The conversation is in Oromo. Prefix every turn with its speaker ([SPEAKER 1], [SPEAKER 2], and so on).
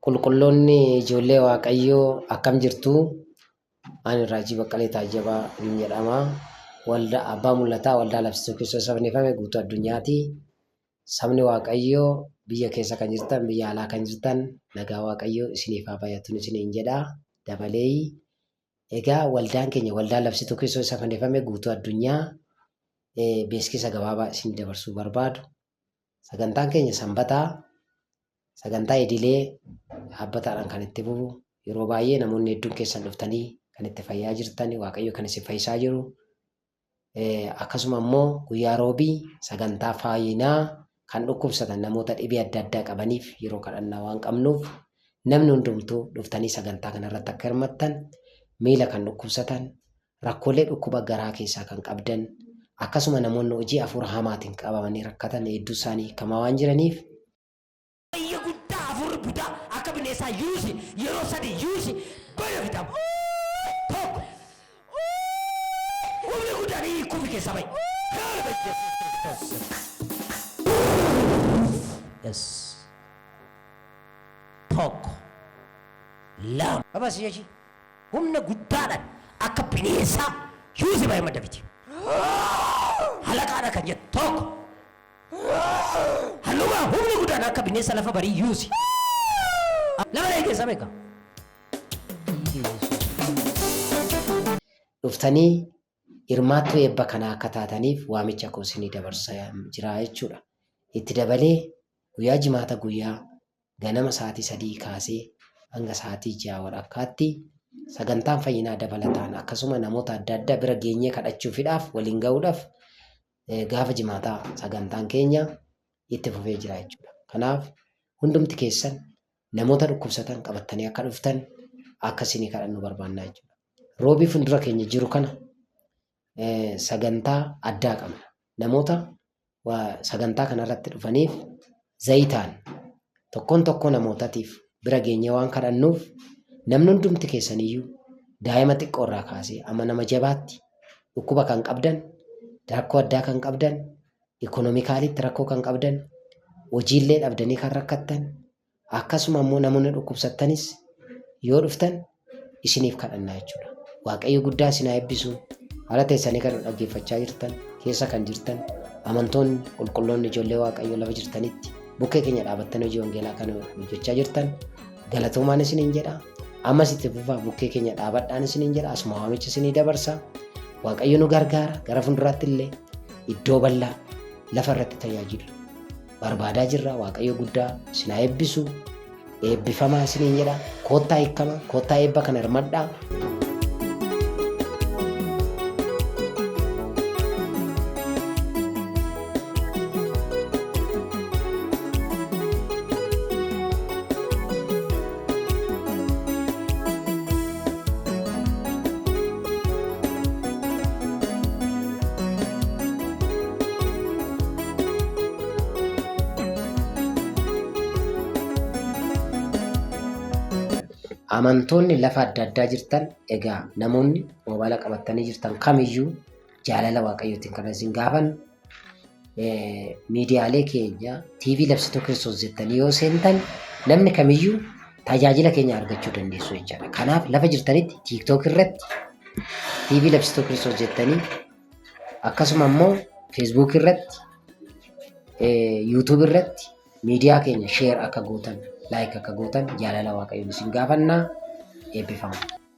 [SPEAKER 1] Qulqulloonni ijoollee Waaqayyoo akkam jirtu? Ani Raajii Baqqalee Taajjabaa jedhama. Waldaa Abbaa Mul'ataa Waldaa Labsituu Kiristoos Fannifame guutuu addunyaati. Sabni Waaqayyoo biyya keessa kan jirtan, biyya alaa kan jirtan nagaa Waaqayyoo isiniif haa baay'atu isiniin jedha. Dabalee egaa waldaan keenya Waldaa Labsituu Kiristoos Fannifame guutuu addunyaa beeksisa gabaabaa isin dabarsuu barbaadu. Sagantaan keenya Sanbataa sagantaa idilee dhaabbataadhaan kan itti bu'u yeroo baay'ee namoonni hedduun keessan dhuftanii kan itti fayyaa jirtan Waaqayyo kan isin fayyisaa jiru. Akkasuma immoo guyyaa roobii sagantaa faayinaa kan dhukkubsatan namoota dhibee adda addaa qabaniif yeroo kadhannaa waan qabnuuf namni hundumtuu dhuftanii sagantaa kanarratti akka hirmattan, miila kan dhukkubsatan, rakkoolee dhukkuba garaa keessaa kan qabdan, akkasuma namoonni hojii hafuura hamaatiin qabamanii rakkatan hedduu isaanii hiikamaa waan jiraniif
[SPEAKER 2] akka bineensaa yuusi yeroo sadii yuusi bana fitamu tokko humni guddanii kufi keessa ba'i. Tokko lama abas jechi humna guddaadhaan akka bineensaa yuusi ba'i madda biti. Halaqaadha kan jedhu tokko hallumaa humni guddaan akka bineensa lafa barii yuusi. Lama keessa beeka.
[SPEAKER 1] Dhuftanii hirmaattuu eebba kanaa akka taataniif waamicha koo isinii dabarsaa jira jechuudha. Itti dabalee guyyaa jimaata guyyaa ganama sa'aatii 3 kaasee hanga sa'aatii 6 walakkaatti sagantaan fayyinaa dabalataan akkasuma namoota adda addaa bira geenyee kadhachuufiidhaaf waliin ga'uudhaaf gaafa jimaataa sagantaan keenya itti fufee jira jechuudha. Kanaaf hundumti keessan namoota dhukkubsatan qabattanii akka dhuftan akka isinii kadhannu barbaannaa jechuudha. Roobii fuuldura keenya jiru kana sagantaa addaa qabna. Namoota sagantaa kanarratti dhufaniif zayitaan tokkoon namootaatiif bira geenyee waan kadhannuuf namni hundumti keessaniyyuu daa'ima xiqqoorraa kaasee amma nama jabaatti dhukkuba kan qabdan, rakkoo addaa kan qabdan, ikonoomikaalitti rakkoo kan qabdan, hojiillee dhabdanii kan rakkattan, akkasuma immoo namoonni dhukkubsattanis yoo dhuftan isiniif kadhannaa jechuudha. Waaqayyo guddaa isin haa eebbisu. Haala teessanii kan dhaggeeffachaa jirtan, keessa kan jirtan, amantoonni qulqulloonni ijoollee Waaqayyo lafa jirtanitti bukkee keenya dhaabattanii hojii wangeelaa kan hojjechaa jirtan galatoomaan isiniin jedha. Ammas itti fufaa bukkee keenya dhaabadhaan isiniin jedha. Asuma waamicha isinii dabarsa. Waaqayyo nu gargaara. Gara fuulduraatti illee iddoo bal'aa lafa irratti tajaajilu barbaadaa jirra. Waaqayyo guddaa isin haa eebbisu. Eebbifamaa isiniin jedha. Koottaa hiikama, koottaa eebba kana hirmadhaa. Amantoonni lafa adda addaa jirtan egaa namoonni moobaayila qabatanii jirtan kamiyyuu jaalala Waaqayyootiin kan isin gaafannu miidiyaalee keenya TV Labsituu Kiristoos jettanii yoo seentan namni kamiyyuu tajaajila keenya argachuu dandeessu jechaadha. Kanaaf lafa jirtanitti TikTok irratti TV Labsituu Kiristoos jettanii akkasuma immoo Facebook irratti YouTube irratti miidiyaa keenya share akka gootan, like akka gootan jaalala Waaqayyoon isin gaafannaa. Eebbifamaa.